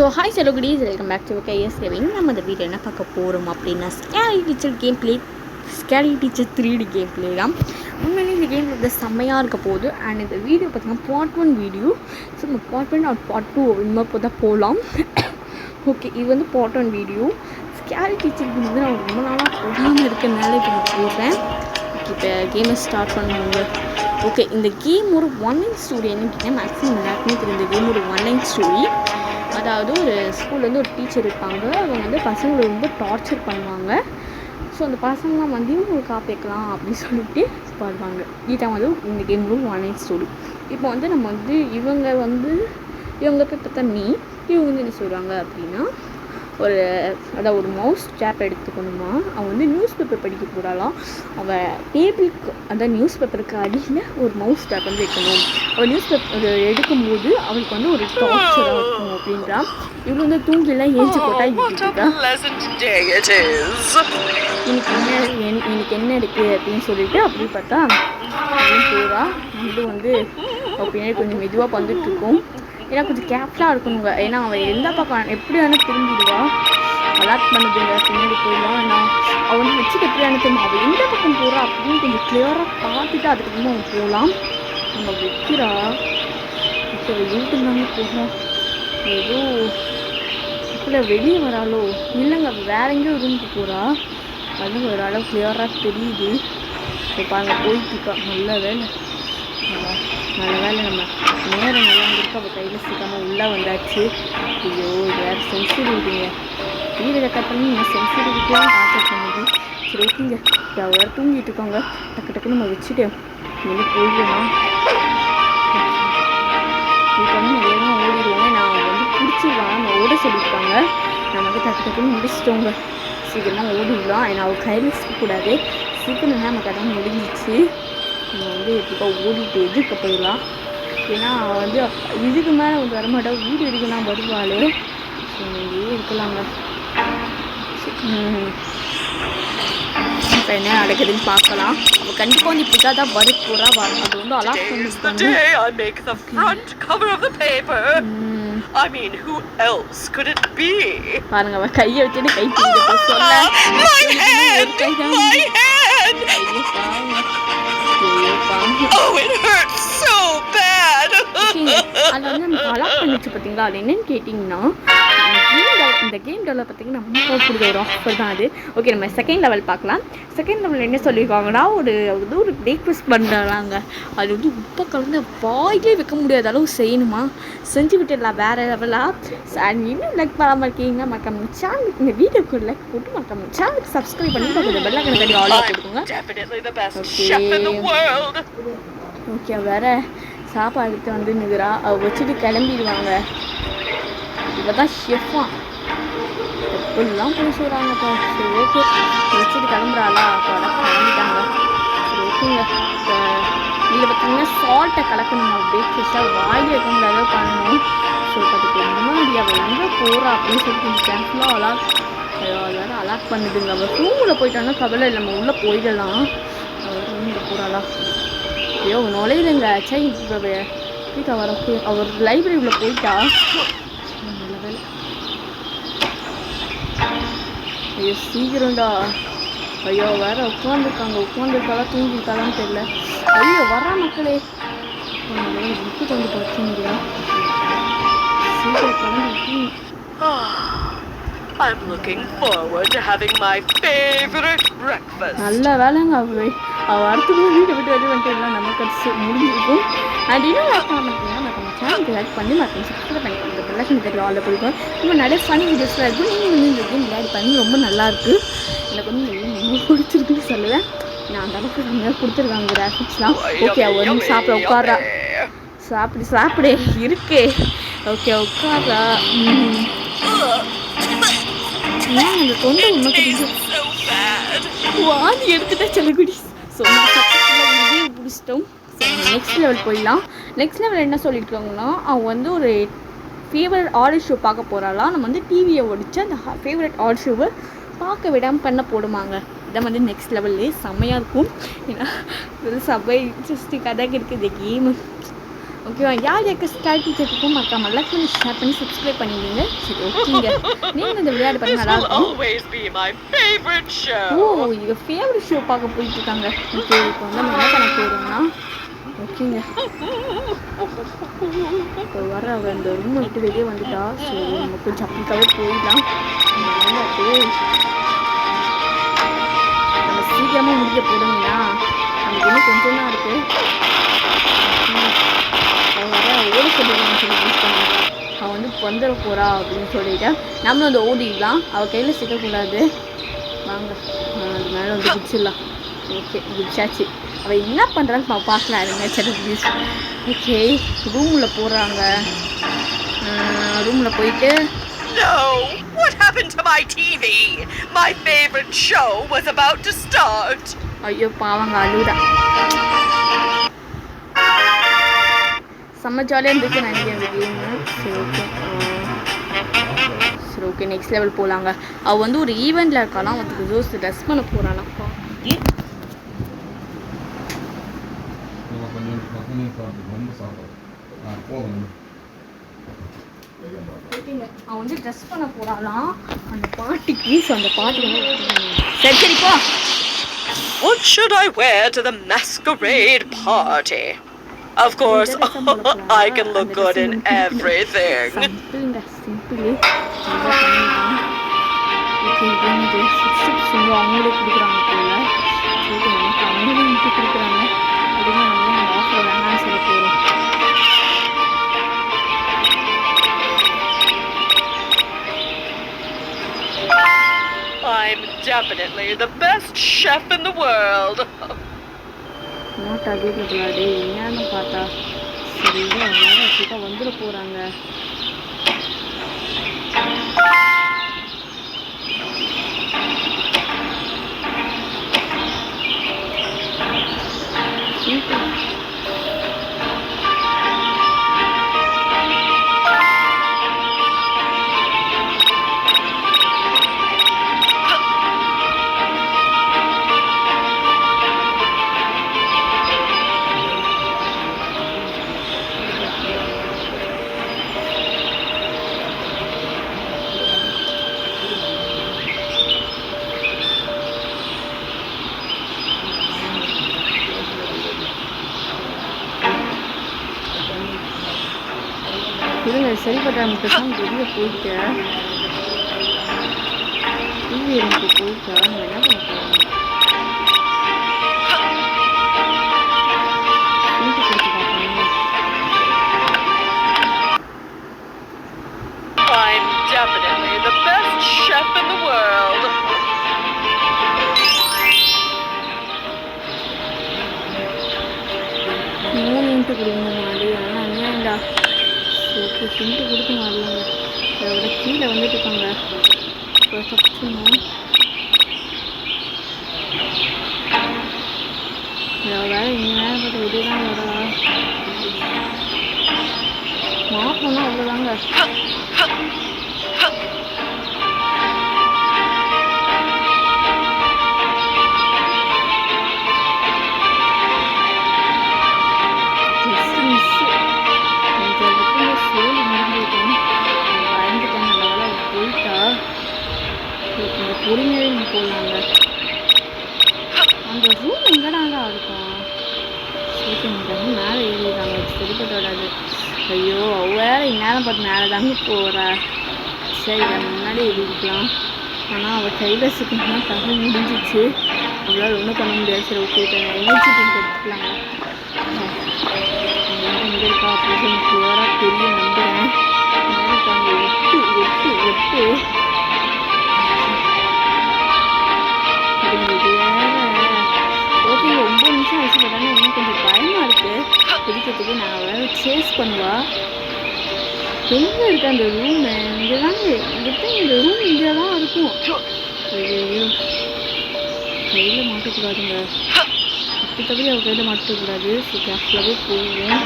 So hi hello cuties, welcome back to KS Gaming. நம்ம இந்த வீடியோ என்ன பார்க்க போகிறோம் அப்படின்னா scary teacher game play, scary teacher 3D game play தான். உண்மையிலே இந்த கேம் வந்து செம்மையாக இருக்க போகுது. அண்ட் இந்த வீடியோ பார்த்தீங்கன்னா பார்ட் 1 வீடியோ. ஸோ நம்ம பார்ட் 1 ஆர் பார்ட் 2 இன்னும் இப்போ தான் போகலாம். ஓகே, இது வந்து பார்ட் 1 வீடியோ. ஸ்கேரி டீச்சருக்கு வந்து நான் ரொம்ப நாளாக போகாமல் இருக்கிறதுனால இப்போ நான் போடுறேன். இப்போ கேமை ஸ்டார்ட் பண்ணுவாங்க. ஓகே, இந்த கேம் ஒரு ஒன்லைன் ஸ்டோரி. என்னன்னு கேட்டால் மேக்ஸிமம் எல்லாருக்குமே தெரிந்த கேம் ஒரு ஒன்லைன் ஸ்டோரி. அதாவது ஒரு ஸ்கூல்லேருந்து ஒரு டீச்சர் இருப்பாங்க. அவங்க வந்து பசங்களை ரொம்ப டார்ச்சர் பண்ணுவாங்க. ஸோ அந்த பசங்களாம் வந்து உங்களுக்கு காப்பிக்கலாம் அப்படின்னு சொல்லிட்டு பாடுவாங்க. இதுதான் வந்து இந்த கேம் ஒரு ஒன்லைன் ஸ்டோரி. இப்போ வந்து நம்ம வந்து இவங்க போய் பார்த்தா இவங்க வந்து என்ன சொல்கிறாங்க அப்படின்னா, அதாவது ஒரு மவுஸ் டேப் எடுத்துக்கணுமா. அவன் வந்து நியூஸ் பேப்பர் படிக்க போகிறாளாம். அவள் டேபிளுக்கு அந்த நியூஸ் பேப்பருக்கு அடியில் ஒரு மவுஸ் டேப் வந்து வைக்கணும். அவள் நியூஸ் பேப்பர் எடுக்கும்போது அவளுக்கு வந்து ஒரு டார்ச்சராக இருக்கும் அப்படின்றா. இவಳು வந்து தூங்கிலாம் ஏஞ்சி போட்டா எனக்கு என்ன இருக்குது அப்படின்னு சொல்லிட்டு அப்படி பார்த்தா அப்படின்னு போகிறா. வந்து பின்னாடி கொஞ்சம் மெதுவாக வந்துட்டுருக்கோம். ஏன்னா கொஞ்சம் கேர்ஃபுல்லாக இருக்கணுங்க. ஏன்னா அவள் எந்த பக்கம் எப்படி வேணால் திரும்பிடுவா. அலாட் பண்ணுதுங்க, பின்னாடி போயிடலாம். நான் அவள் வந்து வச்சுட்டு எப்படி அனுப்புமா, அவள் எந்த பக்கம் போகிறா அப்படின்னு கொஞ்சம் கிளியராக பார்த்துட்டு அதுக்கப்புறமா அவன் போகலாம். நம்ம வைக்கிறா இப்போ வீட்டுக்கு தாங்க போகிறோம். ஏதோ இப்போ வெளியே வராளோ இல்லைங்க, வேற எங்கேயோ ரூமுக்கு போகிறா. அது ஒரு அளவு கிளியராக தெரியுது. இப்போ பாருங்கள் போயிட்டு இருக்கா. நல்ல வேலை நம்ம நேரம் நல்லா இருக்கு. அவள் கையில் சீக்கிரமாக உள்ளே வந்தாச்சு. ஐயோ, இது வேறு சென்சிட்டிவிட்டிங்க. வீடு ரெக்கார்ட் பண்ணி நம்ம சென்சிட்டிவிட்டியாக பார்த்து பண்ணுது. சரி ஓகேங்க, அவள் வேறு தூங்கிட்டு இருக்கோங்க. டக்கு நம்ம வச்சுட்டு வெளியே போயிடலாம். இப்போ வந்து வேகமாக ஓடிடுவோங்க. நான் வந்து பிடிச்சிருவாங்க, நம்ம ஓட சொல்லியிருக்காங்க. நம்ம வந்து டக்குன்னு முடிச்சிட்டோங்க. சீக்கிரமாக ஓடிடலாம். ஏன்னா அவள் கையில் சிக்கக்கூடாது. சீக்கிரம் நமக்கு அதான் முடிஞ்சிச்சு. நம்ம வந்து எப்படிப்பா ஓடிட்டு எதுக்கு போயிடலாம். ஏன்னா வந்து இதுக்கு மேலே வந்து வரமாட்டா. வீடு எடுக்கலாம் வருவாள். ஸோ இங்கேயே இருக்கலாங்க. இப்போ என்ன நடக்குதுன்னு பார்க்கலாம். அவள் கண்டிப்பாக வந்து இப்படி தான் வர போகிறா. அது வந்து அலாட் பண்ணிருக்காங்க. பாருங்க, அவள் கையை வச்சுட்டு கை பிடிக்க சொல்ல. அதை வந்து நம்ம அலாட் பண்ணிச்சு பார்த்தீங்களா. அது என்னன்னு கேட்டிங்கன்னா, இந்த கேம் லெவலில் பார்த்தீங்கன்னா நம்ம கொடுத்த ஒரு ஆஃபர் தான் அது. ஓகே, நம்ம செகண்ட் லெவல் பார்க்கலாம். செகண்ட் லெவலில் என்ன சொல்லியிருக்காங்கன்னா, ஒரு பிரேக்ஃபாஸ்ட் பண்ணுறாங்க. அது வந்து உப்பை கலந்து வாயிலே வைக்க முடியாத அளவு செய்யணுமா. செஞ்சு விட்டுடலாம் வேறு லெவலாக. அண்ட் இன்னும் லைக் பண்ணாமல் இருக்கீங்க மறக்காம சேனலுக்கு இந்த வீடியோக்கு லைக் போட்டு மறக்காம சேனலுக்கு சப்ஸ்கிரைப் பண்ணி கொஞ்சம் பெல் ஐகானை தட்டி ஆல் கொடுங்க. ஓகே, வேறு சாப்பாடு எடுத்து வந்து நிற்கிறா. அவள் வச்சுட்டு கிளம்பிடுவாங்க. இவ தான் ஷெஃபா. எப்படிலாம் போய் சொல்கிறாங்கப்பா. சரி ஓகே, வச்சுட்டு கிளம்புறாளா. அப்போ கிளம்பிட்டாங்க. சரி ஓகேங்க. இதில் பார்த்தீங்கன்னா சால்ட்டை கலக்கணும். பிரேக்ஃபாஸ்ட்டாக வாயில் வைக்க முடியாத பண்ணணும். ஸோ அதுக்கு முன்னாடி அவள் எங்கே போகிறா அப்படின்னு சொல்லிட்டு கொஞ்சம் கேர்ஃபுல்லாக வேறு அலாட் பண்ணுதுங்க. அவள் ரூமில் போயிட்டான்னா கவலை இல்லை, நம்ம உள்ளே போயிடலாம். அவள் ரூமில் போகிறாளா. ஐயோ நுழையிலங்க. சரி இப்போ வீட்டை வர. அவர் லைப்ரரியில் போயிட்டா. நல்ல வேலை. ஐயோ சீக்கிரம்டா. ஐயோ வேற உட்காந்துருக்காளா தூங்கிருக்காளான்னு தெரியல. ஐயோ வரா மக்களே. புக்கு வந்து பார்த்தீங்களா. சீக்கிரம் கிளம்பி. I'm looking forward to having my favorite breakfast. நல்ல வேலைங்க. அவள் அடுத்த வீட்டை விட்டு வெளியே வந்துட்டுலாம் நமக்கு அது முடிஞ்சிருக்கும். அண்ட் இன்னும் லைக் பண்ண மாட்டீங்கன்னா நம்ம சேனலுக்கு லைக் பண்ணி மற்ற சப்ஸ்கிரைப் பண்ணி கொடுங்க. பெல்லைக்கன் தட்டி ஆல்ல பிடிக்கும். இன்னும் நிறைய ஃபனி வீடியோஸ்லாம் இருக்கும். நீங்கள் வந்து இந்த கேம் விளையாடி பண்ணி ரொம்ப நல்லாயிருக்கு. எனக்கு வந்து ரொம்ப பிடிச்சிருக்குன்னு சொல்லுவேன். நான் அந்த அளவுக்கு கம்மியாக கொடுத்துருக்காங்க கிராஃபிக்ஸ்லாம். ஓகே, அவள் வந்து சாப்பிட உட்காரா. சாப்பிடு இருக்கே. ஓகே உட்காரா. அந்த தொண்டை உண்மை வாதி எடுத்துட்டா செல்லகுடி. ஸோ பிடிச்சிட்டோம். நெக்ஸ்ட் லெவல் போயிடலாம். நெக்ஸ்ட் லெவல் என்ன சொல்லியிருக்காங்கன்னா, அவன் வந்து ஒரு ஃபேவரட் ஆர்டர் ஷோ பார்க்க போகிறாளாம். நம்ம வந்து டிவியை ஒடிச்சு அந்த ஃபேவரட் ஆர்டர் ஷோவை பார்க்க விடாமல் பண்ண போடுவாங்க. இதான் வந்து நெக்ஸ்ட் லெவல்லே செம்மையாக இருக்கும். ஏன்னா சபை இன்ட்ரெஸ்டிங்காக தான் இருக்குது இந்த கேமு. ஓகேவா? யார் யாருக்கு ஸ்கேல் டீச்சருக்கும் மறக்காமல் லைக் பண்ணி ஷேர் பண்ணி சப்ஸ்கிரைப் பண்ணிடுங்க. சரி ஓகேங்க. நீங்கள் இந்த விளையாட்டு பார்த்து This நல்லா will இருக்கும். always be my favorite show. இது ஃபேவரட் ஷோ பார்க்க போயிட்டு இருக்காங்க. ஓகே இப்போ வந்து நம்ம என்ன பண்ண போகிறோம்னா ஓகேங்க இப்போ வர அவள் இந்த ரூம் விட்டு வெளியே வந்துட்டா. ஸோ நம்ம கொஞ்சம் அப்படிக்காவே போயிடலாம். அப்படியே நம்ம சீக்கிரமாக முடிக்க போடுங்கன்னா நமக்கு இன்னும் கொஞ்சம் தான் இருக்குது. அவள் வர ஓட சொல்லிடலாம்னு சொல்லி யூஸ் பண்ணுவாங்க. அவள் வந்து வந்துட போகிறா அப்படின்னு சொல்லிட்டு நம்மளும் வந்து ஓடிடலாம். அவள் கையில் சிக்கக்கூடாது. வாங்க அது மேலே வந்து குடிச்சிடலாம். ஓகே குடிச்சாச்சு. அவள் என்ன பண்ணுறான்னு பார்க்கலாம் இருங்க. சரி ப்ளீஸ். ஓகே ரூமில் போடுறாங்க. ரூமில் போயிட்டு No! What happened to my TV? My favorite show was about to start. ஐயோ பாவங்க அழுதா. செம்ம ஜாலியாக இருந்துச்சு நினைக்கிறேன் இந்த கேமு. சரி ஓகே சரி ஓகே நெக்ஸ்ட் லெவல் போகலாங்க. அவள் வந்து ஒரு ஈவெண்ட்டில் இருக்காலாம். அவனுக்கு ஜோஸ் ட்ரெஸ் பண்ண போகிறானாப்பா. ஓகேங்க அவன் வந்து ட்ரெஸ் பண்ண போகிறாலாம் அந்த பாட்டிக்கு. ஸோ அந்த பாட்டி வந்து சரி சரி போ. What should I wear to the masquerade party? Of course, I can look good in everything. சிம்பிளுங்க சிம்பிள். ஓகே இது சிக்ஸ் வந்து அவங்களே கொடுக்குறாங்க போல. சரி நமக்கு அவங்களே விட்டு கொடுக்குறாங்க அப்படின்னு நம்ம ஆஃபர் வேணாம்னு சொல்ல போகிறோம். I'm definitely the best chef in the world. Not அடிக்கக்கூடாது என்னன்னு பார்த்தா சரி வேறு அப்படிக்கா வந்துட போகிறாங்க. இருங்க சரிப்பட்ட நமக்கு தான் வெளியே போயிட்டேன். டிவி எனக்கு போயிட்டா நம்ம என்ன பண்ண போகிறோம்? வீட்டு கொடுத்து பார்க்கணும். I'm definitely the best chef in the world. மூணு இன்ட்டு கொடுங்க மாடி. ஆனால் அநியாயம்டா. ஓகே சின்ட்டு கொடுக்க மாடலாங்க. அதோட கீழே வந்துட்டு இருக்காங்க. இப்போ தப்பிச்சுங்க. வேறு இங்கே நேரம் பார்த்து வெளியே தான் வரா. மாப்பிளம்னா அவ்வளோதாங்க. பொறுமையாகவே நம்ம போடலாங்க. அந்த ரூம் எங்கடாங்க இருக்கும்? ஓகே நம்ம மேலே ஏறிடுறாங்க. சரிப்பட்டு வராது. ஐயோ வேறு இந்நேரம் பார்த்து மேலே தாங்க போகிறா. சரி நம்ம முன்னாடி ஏறிக்கலாம். ஆனால் அவள் கையில் சிக்கணும்னா கதை முடிஞ்சிச்சு. அவளால் ஒன்றும் பண்ண முடியாது. சரி ஓகே இப்போ எனர்ஜி ட்ரிங்க் எடுத்துக்கலாங்க. இங்கே இருக்கா அப்படின்னு கிளியராக பெரிய நம்புகிறேன். எனக்கு அங்கே எட்டு ஓகே 9 நிமிஷம் ஆச்சு. பட் இன்னும் கொஞ்சம் பயமாக இருக்குது பிடிக்கிறதுக்கு. நான் வேறு சேஸ் பண்ணுவா. எங்கே இருக்கு அந்த ரூமு? இங்கே தாங்க இந்த ரூம் இங்கே தான் இருக்கும். ஐயோ கையில் மாட்டக்கூடாதுங்க. அப்படி தவிர அவள் கையில் மாட்டக்கூடாது. ஸோ கேஷ்லாகவே போவோம்.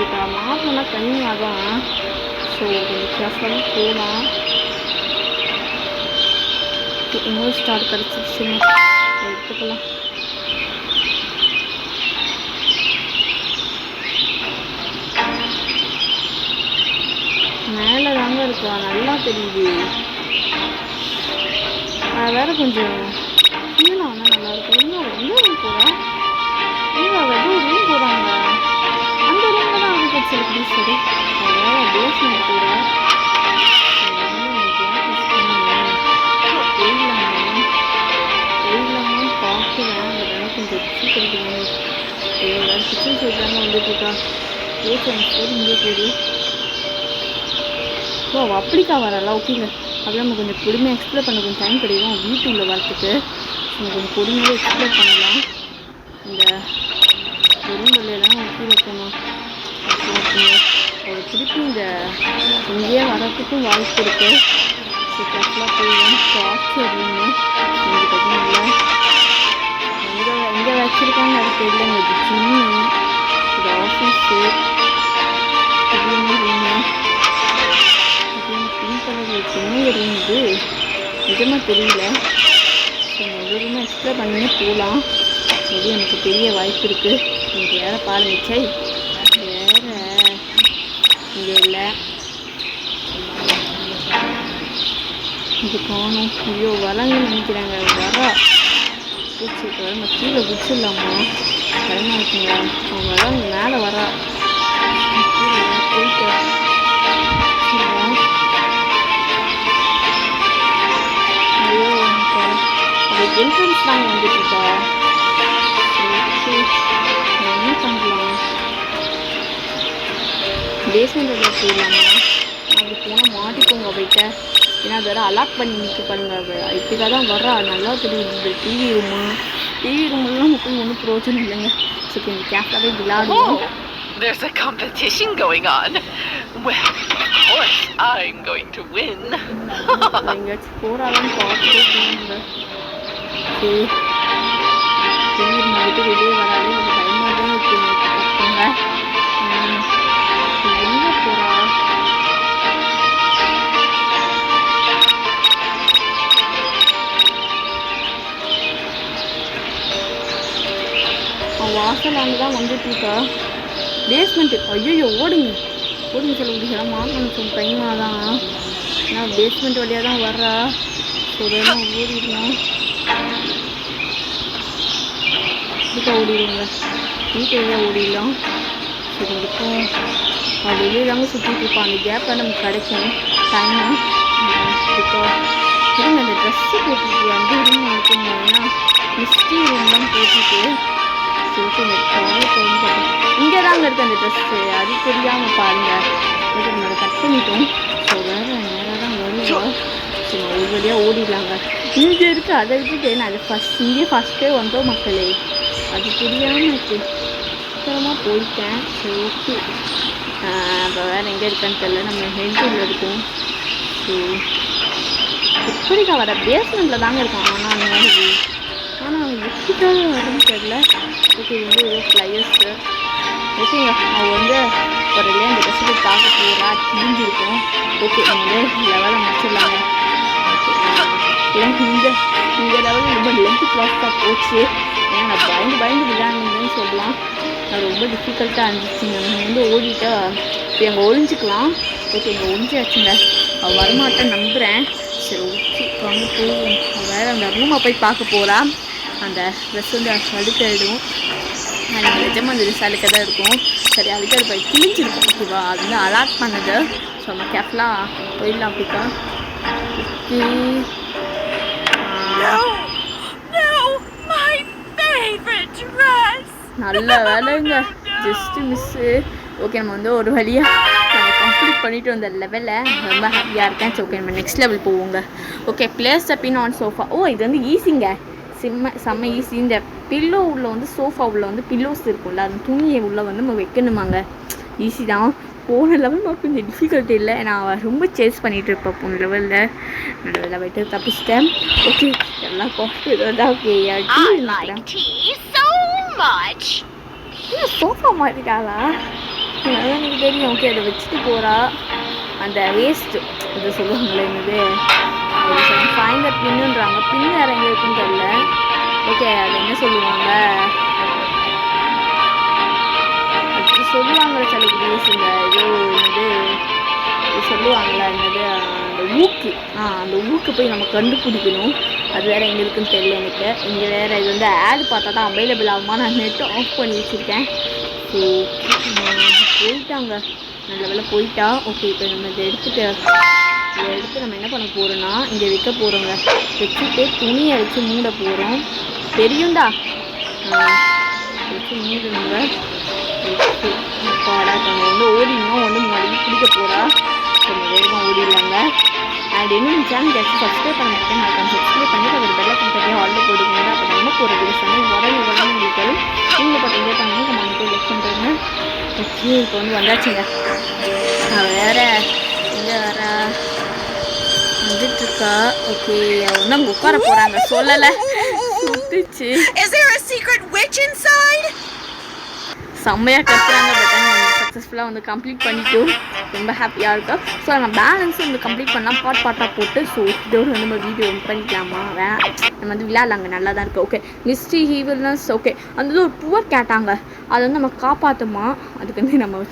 வந்துட்டுருக்கா. மாறினா தனியாக தான். ஸோ கொஞ்சம் கேர்ஃபுல்லாக போகலாம். இன்னொரு ஸ்டார் கிடச்சிருச்சுங்க, எடுத்துக்கலாம். மேலே தாங்க இருக்கா, நல்லா தெரியுது. அது வேற கொஞ்சம் கீழே வந்தால் நல்லாயிருக்கும். இன்னும் போகிறேன். இல்லை வெறும் ரூம் போகிறாங்க. அந்த ரூமில் தான் அது வச்சிருக்கு. சரி வேறு பேஸ்மெண்ட் கூட போயிடலாமான்னு பார்க்குறேன். அதெல்லாம் கொஞ்சம் சீக்கிரம் கிச்சன் சைட் தாங்க வந்துட்டுருக்கா. பேசுகிறேன் போது இங்கே போகுது. ஓ அப்படிக்கா வரல. ஓகேங்க, அப்படியே நம்ம கொஞ்சம் பொறுமையாக எக்ஸ்ப்ளோர் பண்ண கொஞ்சம் டைம் கிடைக்கும் வீட்டுக்குள்ளே வரத்துக்கு. நம்ம கொஞ்சம் பொறுமையாக எக்ஸ்ப்ளோர் பண்ணலாம். இந்த பெரும்பள்ளியெல்லாம் கீழே போகணும். ஒரு திருப்பி இந்த இங்கேயே வரத்துக்கும் வாய்ப்பு இருக்குது. ஸோ கரெக்டாக போயிடும். காற்று அப்படின்னு எனக்கு எதுவும் இல்லை. எங்கே வச்சுருக்காங்க அது தெரியல. இது ஜிம்மு, இது ஆஃபீஸு, இது ரூமு, பிங்க் கலர் சின்ன ரூம். இது நிஜமாக தெரியல. ஸோ ஒரு ரூமை எக்ஸ்ப்ளோர் பண்ணியே போகலாம். இது எனக்கு பெரிய வாய்ப்பு இருக்குது. இங்கே வேறு பாருங்க. சை வேறு இங்கே இல்லை. இது காணும். ஐயோ வரங்கன்னு நினைக்கிறாங்க. வரா பூச்சி நம்ம கீழே குச்சிடலாமா? பயமாக இருக்குங்க. அவங்க வராங்க, மேலே வரா. போயிட்டு ஐயோ அது என்ட்ரன்ஸ் தாங்க வந்துட்டுருக்கா. என்ன பண்ணலாம்? பேஸ்மெண்ட் எல்லாம் போயிடலாமா? அப்படி போனால் மாட்டிக்கோங்க போயிட்ட. ஏன்னா அது வேறு அலாக் பண்ணி நிற்க பாருங்க. இப்படிக்காக தான் வரா. நல்லா தெரியுது. இந்த டிவி ரூம்லாம் மட்டும் ஒன்றும் பிரோஜனம் இல்லைங்க. ஸோ கொஞ்சம் கேர்ஃபுல்லாகவே விளையாடுவோம். There's a competition going on. Well, of course I'm going to win. எங்கேயாச்சும் போகிறாளான்னு பார்த்துட்டே போங்க. சரி டிவி விட்டு வெளியே வராது. கொஞ்சம் பயமாக தான் இருக்குங்க. பார்த்துக்கோங்க. எங்கே போகிறா? வாசலாண்டு தான் வந்துட்டுருக்கா. பேஸ்மெண்ட்டு ஐயோ ஓடுங்க சொல்ல முடியல. மார்க்கணும் சொல்ல டைமாக தான். ஏன்னா பேஸ்மெண்ட் வழியாக தான் வர்றா. ஸோ இதெல்லாம் ஓடிடலாம். இதுக்காக ஓடிடுங்க. வீட்டு வழியாக ஓடிடலாம். சரி இருக்கும். அது வெளியே தாங்க சுற்றிட்டு இருப்பான். அந்த கேப்பை நமக்கு கிடைக்கும் டைமாக. இப்போ திரும்ப அந்த ட்ரெஸ்ஸு போட்டுருக்கு. அந்த ரூம் இருக்குங்க. ஏன்னா மிஸ்டி ரூம் தான் போட்டுட்டு இங்கே தாங்க இருக்குது அந்த ட்ரெஸ்ஸு. அது தெரியாமல் பாருங்கள். நம்மளை கட் பண்ணிட்டோம். ஸோ வேறு நேராக தான் வருவோம். ஸோ ஒரு வழியாக ஓடிடலாங்க. இங்கே இருக்குது. அதை விட்டுட்டு நான் அது இங்கே ஃபஸ்ட்டே வந்தோம் மக்களே. அது தெரியாமல் இருக்குது. சீக்கிரமாக போயிட்டேன். சரி ஓகே. இப்போ வேறு எங்கே இருக்கான்னு தெரியல. நம்ம ஹெல்த்தில் இருக்கோம். ஸோ எப்படிக்கா வர பேஸ்மெண்ட்டில் தாங்க இருக்கோம். ஆனால் அந்த மாதிரி எப்படிக்காக வரும்னு தெரியல. ஓகே இது ஏதோ ஃப்ளையர்ஸு. ஓகேங்க அவள் ஒரு இல்லையா இந்த ட்ரெஸ்ஸுக்கு பார்க்க போகிறா. கிழிஞ்சிருக்கும். ஓகே லெவலை முடிச்சிடலாங்க. ஓகே இந்த லெவலில் ரொம்ப லென்த்து க்ளாஸாக போச்சு. ஏன்னா நான் பயந்து விளையாடுன்னு சொல்லலாம். அது ரொம்ப டிஃபிகல்ட்டாக இருந்துச்சுங்க. நம்ம ஓடிட்டா இப்போ எங்கே ஒழிஞ்சிக்கலாம். ஓகே இங்கே ஒழிஞ்சாச்சுங்க. அவள் வரமாட்டேன்னு நம்புகிறேன். சரி ஓகே வாங்க போவோம். வேறு அந்த ரூமை போய் பார்க்க போகிறா. அந்த ட்ரெஸ் அழுக்காயிடும். நிஜமாக அந்த ட்ரெஸ் அழுக்க தான் இருக்கும். சரி அழுக்காது போய் கிழிஞ்சிருக்கும். ஓகேவா? அது அலாட் பண்ணது. ஸோ நம்ம கேப்லாம் போயிடலாம். அப்படிக்கா நல்ல வேலைங்க. Just miss. ஓகே நம்ம ஒரு வழியாக கம்ப்ளீட் பண்ணிவிட்டு வந்த லெவலில் ரொம்ப ஹாப்பியாக இருக்கேன். ஸோ ஓகே நம்ம நெக்ஸ்ட் லெவல் போவோங்க. Okay place pin on sofa. இது ஈஸிங்க. செம்ம ஈஸி. இந்த பில்லோ உள்ள சோஃபா உள்ள பில்லோஸ் இருக்கும்ல, அந்த துணியை உள்ள நம்ம வைக்கணுமாங்க. ஈஸி தான். போன லெவல் கொஞ்சம் டிஃபிகல்ட் இல்லை. நான் ரொம்ப சேஸ் பண்ணிகிட்டு இருப்பேன் போன லெவலில் போய்ட்டு தப்பிச்சிட்டேன். ஓகே எல்லாம் காஃபி தான். ஓகே சோஃபா மாறிட்டாளா? அதான் எனக்கு தெரியும். ஓகே அதை வச்சுட்டு போகிறா. அந்த வேஸ்ட்டு இதை சொல்லுவாங்களே என்னது ஃபைண்ட் த பின்னுன்றாங்க. பின் வேறு எங்கே இருக்குன்னு தெரியல. ஓகே அது என்ன சொல்லுவாங்க அது சொல்லுவாங்களே சில இந்த ஏதோ என்னது இது சொல்லுவாங்களா என்னது அந்த ஊக்கு அந்த ஊக்கு போய் நம்ம கண்டுபிடிக்கணும். அது வேறு எங்கே இருக்குன்னு தெரியல எனக்கு. இங்கே வேறு இது வந்து ஆட் பார்த்தா தான் அவைலபிள் ஆகுமா. நான் நெட்டு ஆஃப் பண்ணி வச்சுருக்கேன். ஸோ போயிட்டாங்க, நல்ல வேலை போயிட்டா. ஓகே இப்போ நம்ம இதை எடுத்து நம்ம என்ன பண்ண போகிறோன்னா இங்கே வைக்க போகிறோங்க. வச்சுட்டு துணியை வச்சு மூட போகிறோம். தெரியும்டா வச்சு மூடணுங்க. பாடா நம்ம வந்து ஓடினோம் வந்து முன்னாடி பிடிக்க போகிறா. கொஞ்சம் வேகமாக ஓடிடலாங்க. அண்ட் இன்னும் சேனல் ஜாஸ்தி சப்ஸ்கிரைப் பண்ண மாட்டேன். நான் சப்ஸ்கிரைப் பண்ணி ஒரு பெல்லை கம்பெனியாக ஆர்டர் போட்டுக்கோங்க. அப்போ நம்ம போகிற வீடியோஸ் உடனே உங்களுக்கு வரும். நீங்கள் பார்த்து என்ஜாய் பண்ணுங்க. கமெண்ட் லைக் பண்ணுறேங்க. ஓகே இப்போ வந்து வந்தாச்சுங்க. வேறு எங்கே வேற வந்துட்டுருக்கா. ஓகே அவன் வந்து அங்கே உட்கார போகிறாங்க. சொல்லலை சுட்டுச்சு. செம்மையாக கற்றுறாங்க. பட் ஆனால் சக்ஸஸ்ஃபுல்லாக வந்து கம்ப்ளீட் பண்ணிட்டோம். ரொம்ப ஹாப்பியாக இருக்கா. ஸோ நம்ம பேலன்ஸும் வந்து கம்ப்ளீட் பண்ணலாம் பாட்டாக போட்டு. ஸோ இதோடு வந்து நம்ம வீடியோ பண்ணிக்கலாமா நம்ம வந்து விளையாடலாங்க. நல்லா தான் இருக்குது. Okay mystery ஹீவல்னஸ். ஓகே அந்த ஒரு புவர் கேட்டாங்க. அதை வந்து நம்ம காப்பாற்றுமா. அதுக்கு வந்து நம்ம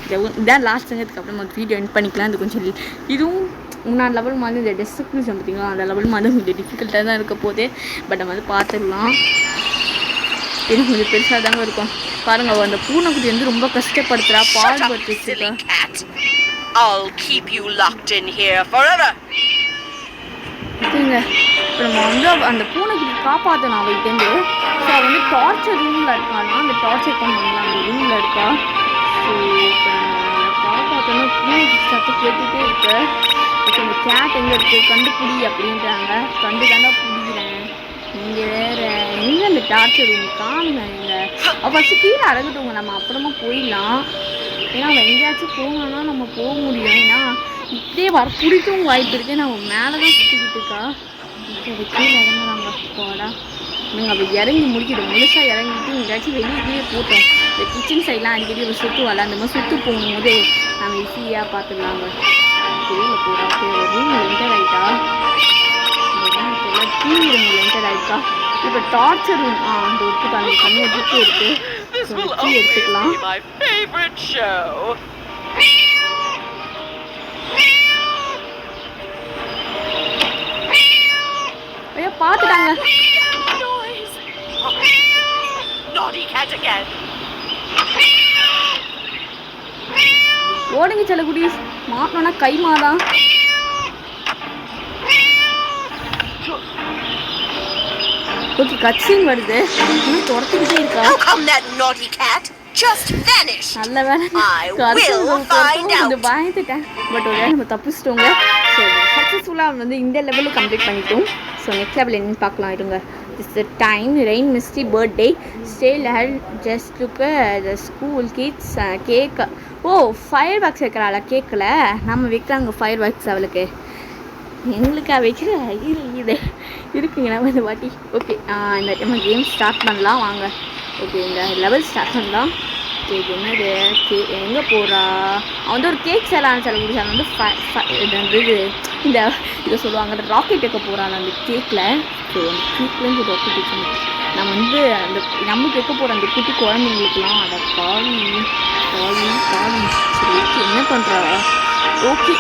இதான் லாஸ்ட்டுங்கிறதுக்கு அப்புறம் நம்ம வீடியோ எண்ட் பண்ணிக்கலாம். அது கொஞ்சம் இதுவும் முன்னாடி லெவல் மாதிரி இந்த டெஸ்டினேஷன் பார்த்தீங்களா அந்த லெவல் மாதிரி கொஞ்சம் டிஃபிகல்ட்டாக தான் இருக்க போதே. பட் நம்ம வந்து பார்த்துடலாம். இது கொஞ்சம் பெருசாக தாங்க இருக்கும். பாருங்க அந்த பூனைக்குட்டி வந்து ரொம்ப கஷ்டப்படுத்துறா. பாடுபட்டுச்சுக்கா. ஓகேங்க இப்போ நம்ம வந்து அந்த பூனைக்குட்டி காப்பாற்றணும் அவள்கிட்டேருந்து. ஸோ அவள் வந்து டார்ச்சர் ரூமில் இருக்கானா. அந்த டார்ச்சர் பண்ணாங்களா அந்த ரூமில் இருக்கா. ஸோ இப்போ காப்பாற்றணும். பூனைக்கு சத்து கேட்டுகிட்டே இருக்கு. ஓகே இந்த கேட் எங்கே இருக்குது கண்டுபிடி அப்படின்றாங்க. கண்டுதாண்டா பிடிக்கிறேன். இங்கே வேறு எங்கே அந்த டார்ச்சர் ரூம் காணுங்க. எங்கே அவள் ஃபஸ்ட்டு கீழே அடங்கட்டுங்க. நம்ம அப்புறமா போயிடலாம். ஏன்னா அவள் எங்கேயாச்சும் போகணுன்னா நம்ம போக முடியும். ஏன்னா இப்படியே வர பிடிக்கவும் வாய்ப்பு இருக்குது. நான் அவள் மேலே தான் சுற்றிக்கிட்டு இருக்கா. ஓகே அது கீழே இறங்குறாங்க. போடா நீங்கள் அவள் இறங்கி முடிக்கிடும். முழுசாக இறங்கிட்டு எங்கேயாச்சும் வெளியே போட்டோம். இந்த கிச்சன் சைட்லாம் அடிக்கடி ஒரு சுற்றுவாள். அந்த மாதிரி சுற்று போகும்போது நம்ம ஈஸியாக பார்த்துக்கலாங்க. வெளியில் போகிறா. ஓகே ரூம் என்டர் ஆகிட்டா. டிவி ரூம் என்டர் ஆகிட்டா. இப்போ டார்ச்சர் ரூம் அந்த ஒருக்கு அந்த கண்ணு எடுத்து இருக்குது. எடுத்துக்கலாம். ஐயோ பார்த்துட்டாங்க. ஓடுங்க செல்லக்குடி. மாட்டோன்னா கை மாதான். ஓகே கட்சிங் வருது. இன்னும் துரத்துக்கிட்டே இருக்கா. நல்ல வேலை கொஞ்சம் பயந்துட்டேன். பட் ஒரு வேலை நம்ம தப்பிச்சிட்டோங்க. ஸோ சக்ஸஸ்ஃபுல்லாக வந்து இந்த லெவலில் கம்ப்ளீட் பண்ணிட்டோம். ஸோ நெக்ஸ்ட் லெவல் என்னன்னு பார்க்கலாம். இருங்க. It's the time rain misty birthday still hate just look the school kids cake. Oh fireworks வைக்கிறாளா கேக்கில். நம்ம வைக்கிறாங்க ஃபயர் ஒர்க்ஸ் அவளுக்கு. எங்களுக்கா வைக்கிற இது இருக்குங்க நம்ம இந்த வாட்டி. ஓகே இந்த நம்ம கேம் ஸ்டார்ட் பண்ணலாம் வாங்க. ஓகே இந்த லெவல் ஸ்டார்ட் பண்ணலாம். இது என்னது எங்கே போகிறா. அவன் வந்து ஒரு கேக் செய்யலான்னு சொல்ல முடியாது. வந்து இந்த இதை சொல்லுவாங்க ராக்கெட் வைக்க போகிறான் அந்த கேக்கில். ஸோ அந்த கேக்லேருந்து ராக்கெட் வைக்கணும். நம்ம வந்து அந்த நம்மளுக்கு வைக்க போகிற அந்த குட்டி குழந்தைங்களுக்குலாம் அதை பாவி பாவி பாவி. சரி ஓகே என்ன பண்ணுறா. ஓகே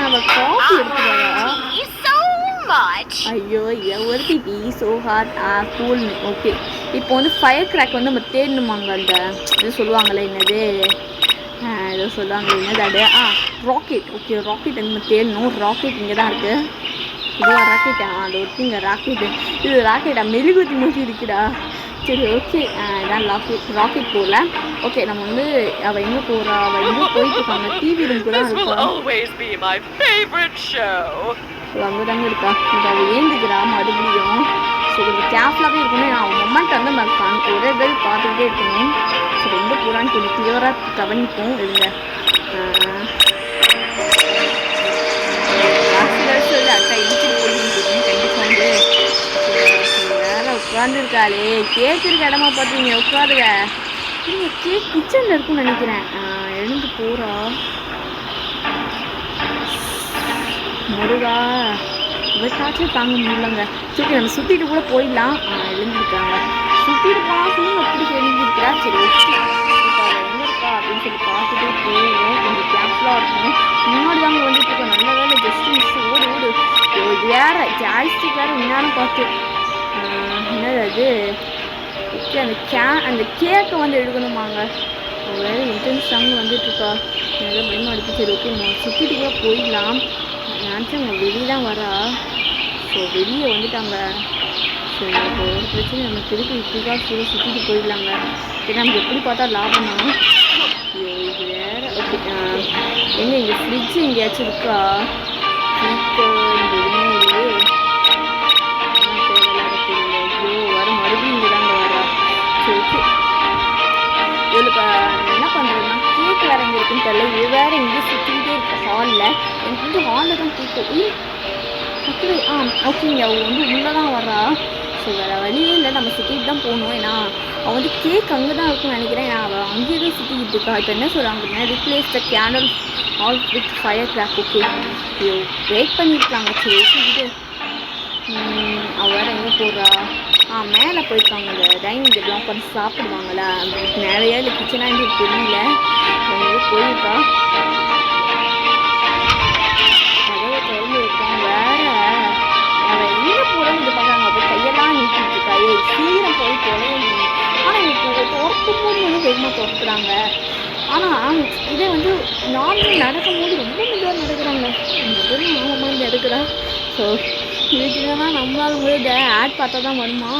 அவள் காஃபி எடுத்துக்கிறா. ஐயோ ஒருத்தி tea so hot cool. Okay இப்போ வந்து ஃபயர் கிராக் வந்து நம்ம தேடணுமாங்க. அந்த இது சொல்லுவாங்களே என்னது ஏதோ சொல்லுவாங்க என்னது அது ராக்கெட். ஓகே ராக்கெட் வந்து நம்ம தேடணும். ராக்கெட் இங்கே தான் இருக்குது. இதுவா ராக்கெட்டா அது ஒருத்தி இங்கே ராக்கெட்டு. இது ராக்கெட்டா மெழுகுத்தி மாதிரி இருக்குடா. சரி ஓகே இதான் ராக்கெட் போகல. ஓகே நம்ம வந்து அவள் எங்கே போகிறா. அவள் எங்கே போயிட்டு இருக்காங்க. டிவி ரூம் கூட இருக்கா. அங்கே தாங்க இருக்கா. இப்போ அவள் ஏந்துக்கிறா மறுபடியும். ஸோ கொஞ்சம் கேர்ஃபுல்லாகவே இருக்கணும். அவன் மொமெண்ட் வந்து நம்ம ஒரே பேர் பார்த்துக்கிட்டே இருக்கணும். ஸோ ரொம்ப போகிறான்னு கொஞ்சம் கிளியராக கவனிப்போம். இருங்க அக்கா இடிச்சுட்டு போயிட்டு கண்டிப்பாக வந்து வேற உட்காந்துருக்காளே. கேட்குறக்கு இடமா பார்த்துங்க உட்காருங்க. இல்லை கேக் கிச்சனில் இருக்குன்னு நினைக்கிறேன். எழுந்து போகிறா. முருகா இவட்டாச்சும் தாங்க முடியலங்க. சரி நம்ம சுற்றிட்டு கூட போயிடலாம். எழுந்திருக்காங்க. சுற்றிட்டு பார்க்கணும் அப்படி எழுந்திருக்கிறா. சரி ஓகே இப்போ எங்கே இருக்கா அப்படின்னு சொல்லி பார்த்துட்டே போவோம். கொஞ்சம் கேப்ஃபுல்லாக இருக்கும். முன்னாடி தாங்க வந்துட்டு இருக்கோம். நல்ல வேலை ஜஸ்ட் மிஸ். ஓடு ஓடு. இது வேற ஜாய்ஸ்டிக் வேறு இன்னாலும் பார்த்து என்னது அது. ஓகே அந்த கேக்கை வந்து எடுக்கணுமாங்க. வேறு இன்டென்ஸாங்க வந்துட்டுருக்கா. நல்லா பயமா அடிச்சு. சரி ஓகே நம்ம சுற்றிட்டு கூட போயிடலாம். நினச்சேன் வெளியே தான் வரா. ஸோ வெளியே வந்துட்டாங்க. ஸோ இப்போ ஒரு பிரச்சனை நம்ம திருப்பி இப்படிதான் சுற்றிட்டு போயிடலாங்க. ஏன்னா நமக்கு எப்படி பார்த்தா லாபம் தான். இது வேறு ஓகே எங்கே இங்கே ஃப்ரிட்ஜு எங்கேயாச்சும் இருக்கா? ஃப்ரிட்ஜு இங்கே எதுவுமே இல்லையே. ஐயோ வர மறுபடியும் இங்கே தாங்க வரா. சரி ஓகே இவளுக்கு என்ன பண்ணுறதுன்னா கேக் வேறு எங்கே இருக்குன்னு தெரியல. இது வேறு இங்கேயே சுற்றிக்கிட்டே இருக்கு ஹாலில். எனக்கு வந்து ஹாலில் தான் கேட்கும். அப்படி ஓகேங்க அவள் வந்து உள்ளே தான் வரா. ஸோ வேறு வழியே இல்லை. நம்ம சுற்றிட்டு தான் போகணும். ஏன்னா அவள் வந்து கேக் அங்கே தான் இருக்குன்னு நினைக்கிறேன். ஏன்னா அவள் அங்கேயே தான் சுற்றிக்கிட்டு இருக்கா. இப்போ என்ன சொல்கிறாங்க அப்படின்னா replace the candle all with fire crack. Okay wait பண்ணியிருக்காங்க. சரி ஓகே அவள் வேறு எங்கே போடுறா? மேலே போயிருக்காங்க. இந்த டைனிங் டேபிள் உட்காந்து சாப்பிடுவாங்களா மேலேயா இல்லை கிச்சனாக இருந்து தெரியல. அவங்க போயிருக்கா. கதவை திறந்து வைக்கான். வேற அவள் எங்கே போகிறோன்னு இது பார்க்குறாங்க. அப்போ கையெல்லாம் நீட்டிட்டு இருக்கா. சீரம் போய் தொலையும். ஆனால் எனக்கு திறக்கும் போது வந்து வேகமாக திறக்குறாங்க. ஆனால் இதே வந்து நார்மல் நடக்கும்போது ரொம்ப மெதுவாக நடக்கிறாங்க. முதல்ல நாம மாதிரி நடக்கிறா. ஸோ இதுக்கு தான் நம்மளால போய் ஆட் பார்த்தா தான் வருமா?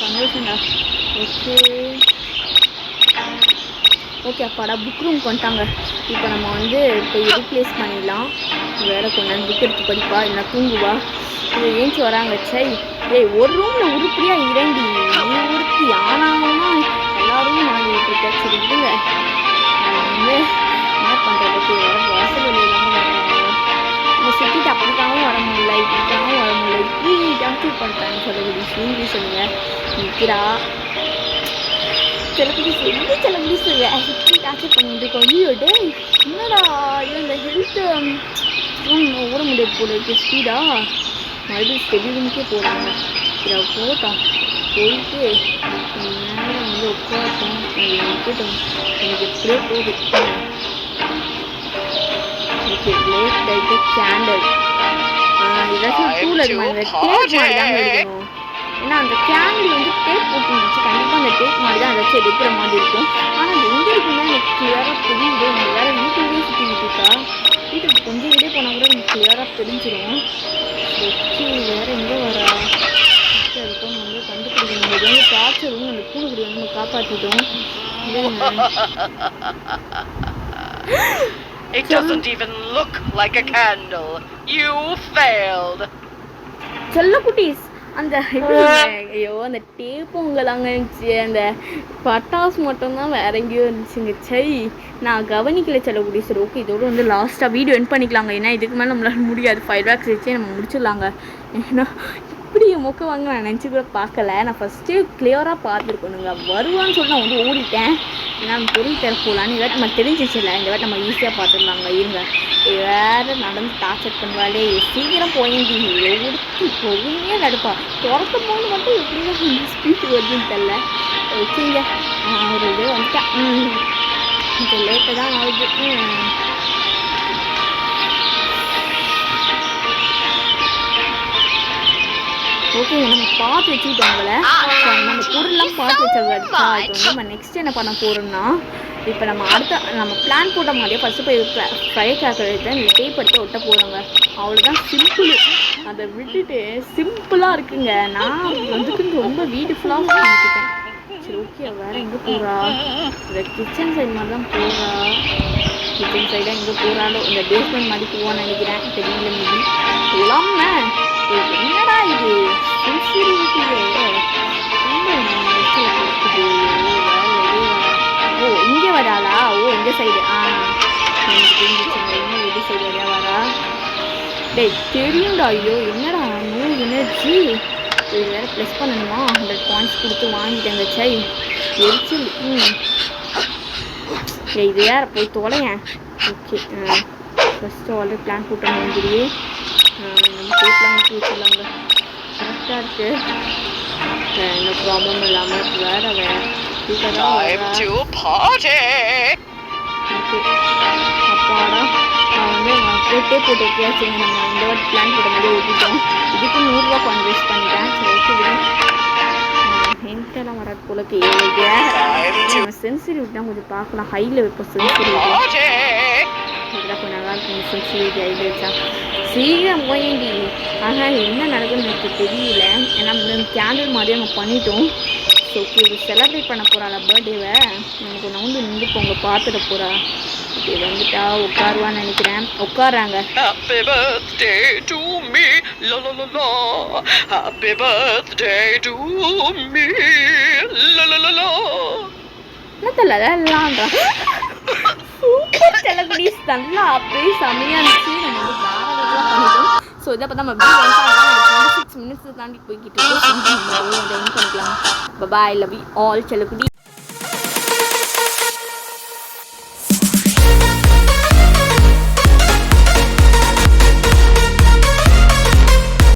சந்தோஷம்டா. ஓகே ஓகே அப்பாடா புக் ரூம் கொண்டாங்க. இப்போ நம்ம வந்து இப்போ ரீப்ளேஸ் பண்ணிடலாம். வேறு கொஞ்ச நேரம் புக் எடுத்து படிப்பா இல்லை தூங்குவா. இதை ஏஞ்சி வராங்க. சரி ஒரு ரூமில் உருப்படியாக இரண்டி நீ உருப்பி ஆனாங்கன்னா எல்லாரும் வாங்கிட்டு இருக்க. சரி விடுங்க வந்து என்ன பண்ணுறதுக்கு வேறு வாசல் வெளியிலாமல் நம்ம சுற்றிட்டு அப்படிக்காகவும் வர முடியல இப்படிக்காகவும் வர முடியல. இப்படி டாக்டர் பண்ணுறாங்க சொல்லக்கூடிய சூழ்நிலை சொல்லுங்க நிற்கிறா. சிலப்படி சொல்லி சிலப்படி இப்படி டாக்டர் பண்ணிட்டு இருக்கோம். ஐயோ டே என்னடா இந்த ஹெல்த்து ஓட முடியாது போல இருக்கு. ஸ்பீடா மறுபடியும் ஸ்டெடிலிங்கே போகிறாங்க. சரி அவள் போட்டோம். போயிட்டு நேரம் வந்து உட்காரட்டும். அது நிற்கட்டும். எனக்கு எப்படியே போகுது. ஓகே லேட் லைட்டு கேண்டில் ஏதாச்சும் டூல் அது மாதிரி டேப் மாதிரி தாங்க எடுக்கணும். ஏன்னா அந்த கேண்டில் வந்து டேப் போட்டுருந்துச்சு. கண்டிப்பாக அந்த டேப் மாதிரி தான் ஏதாச்சும் எடுக்கிற மாதிரி இருக்கும். ஆனால் அது எங்கே இருக்குன்னா எனக்கு கிளியராக தெரியுது. நம்ம வேறு வீட்டுலேயே சுற்றிக்கிட்டு இருக்கா. வீட்டுக்கு கொஞ்சம் வெளியே போனால் கூட எனக்கு கிளியராக தெரிஞ்சிடும். ஓகே வேறு எங்கே வரா? அதுக்கும் வந்து கண்டுபிடிக்கணும். இது வந்து டார்ச்சரும் அந்த பூனைக்குடி வந்து நம்ம காப்பாற்றிட்டோம். It doesn't even look like a candle. You failed. செல்லக்குட்டீஸ் அந்த ஐயோ அந்த டேப்பும் உங்களாங்க இருந்துச்சு. அந்த பட்டாசு மட்டும்தான் வேற எங்கேயோ இருந்துச்சுங்க. சரி நான் கவனிக்கல செல்லக்குட்டி. சரி ஓகே இதோட வந்து லாஸ்ட்டாக வீடியோ எண்ட் பண்ணிக்கலாங்க. ஏன்னா இதுக்கு மேலே நம்மளால முடியாது. 5 lakhs வச்சே நம்ம முடிச்சிடலாங்க. ஏன்னா இப்படி மொக்க வாங்க நான் நினச்சி கூட பார்க்கல. நான் ஃபஸ்ட்டு கிளியராக பார்த்துருக்கணுங்க. வருவான்னு சொல்லி நான் வந்து ஓடிட்டேன். ஏன்னா பொருள் தர போகலான்னு இந்த வாட்டி நம்ம தெரிஞ்சிச்சில்ல. இந்த வாட்டி நம்ம ஈஸியாக பார்த்துடலாங்க. இருங்க வேறு நடந்து டார்ச்சர் பண்ணுவாளே. சீக்கிரம் போயிந்தி ஒருத்தி பொறுமையாக நடப்பா. திறக்கும் போது மட்டும் எப்படிதான் இந்த ஸ்பீட் வருதுன்னு தெரில. ஓகேங்க ஒரு இது வந்துட்டேன். கொஞ்சம் லேட்டாக தான் ஆகுது. ஓகேங்க நம்ம பார்த்து வச்சுக்கிட்டோங்கள. நம்ம பொருள்லாம் பார்த்து வச்சா இப்போ வந்து நம்ம நெக்ஸ்ட் என்ன பண்ண போகிறோம்னா இப்போ நம்ம நம்ம பிளான் போட்ட மாதிரியே ஃபஸ்ட்டு போய் ஃபயர் கிராக்கர் எடுத்து இந்த டேப் எடுத்து ஒட்ட போகிறோங்க. அவ்வளோதான் சிம்பிள். அதை விட்டுட்டு சிம்பிளாக இருக்குங்க. நான் வந்துக்குன்னு ரொம்ப வீடு ஃபுல்லாக பண்ணிட்டுருக்கேன். சரி ஓகே வேறு எங்கே போகிறா? இந்த கிச்சன் சைடு மாதிரி தான் போகிறா. கிச்சன் சைடாக எங்கே போகிறாலோ இந்த பேஸ்மெண்ட் மாதிரி போவான்னு நினைக்கிறேன். தெரியல மீதி எல்லாமே என்னடா இது ஓ இங்கே வராளா? ஓ இந்த சைடு எனக்கு தெரிஞ்சிச்சுங்க. இன்னும் எது சைடு வரையா வரா? டேய் தெரியும்டா. ஐயோ என்னடா நோ எனர்ஜி. இது வேறு ப்ளஸ் பண்ணணுமா? 100 points கொடுத்து வாங்கிட்டேங்க. சை எரிச்சல். இது யார போய் தொலையேன். ஓகே ஃபஸ்ட்டு ஆல்ரெடி பிளான் போட்டு வந்துடுது. நம்ம கேட்லாம் ஊற்றி வச்சிடலாங்க. கரெக்டாக இருக்குது. எந்த ப்ராப்ளம் இல்லாமல் வேறு Time to party. ஓகே அப்பாடா போட்டே போட்டு வைக்கியாச்சுங்க. நம்ம இந்த வாட்டி பிளான் போட்ட மாதிரி ஊற்றிட்டோம். இதுக்கு 100 ரூபா காயின் வேஸ்ட் பண்ணிட்டேன். சரி ஓகே ஹென்ட்டெல்லாம் வராது போல கேளுங்க. நம்ம சென்சிட்டிவிட்டி கொஞ்சம் பார்க்கலாம். ஹையில் வைப்போம் சென்சிட்டிவிட்டி. இதெல்லாம் கொஞ்சம் நல்லா இருக்கும். சென்சிட்டிவிட்டி ஹையில் வச்சா சீக்கிரம் போயிண்டி. ஆனால் என்ன நடக்குதுன்னு எனக்கு தெரியல. ஏன்னா கேண்டில் மாதிரி நம்ம பண்ணிட்டோம். ஸோ ஓகே இது செலிப்ரேட் பண்ண போகிறாள் பர்த்டேவை. நமக்கு நவுந்து நின்று போங்க பார்த்துட போகிறா. ஓகே வந்துட்டா உட்காருவான்னு நினைக்கிறேன். உட்காராங்க. Happy birthday to me, la la la la. Happy birthday to me, la la la la. என்ன தெரியலன்றா. சூப்பர் செலகுடிஸ் நல்லா அப்படியே செம்மையாக இருந்துச்சு. நம்ம வந்து வேறு பண்ணிட்டோம். ஸோ இதை பார்த்தா நம்ம 26 மினிட்ஸ் தாண்டி போய்கிட்டு இருக்கோம். பண்ணிக்கலாம். Bye love you all செலகுடி.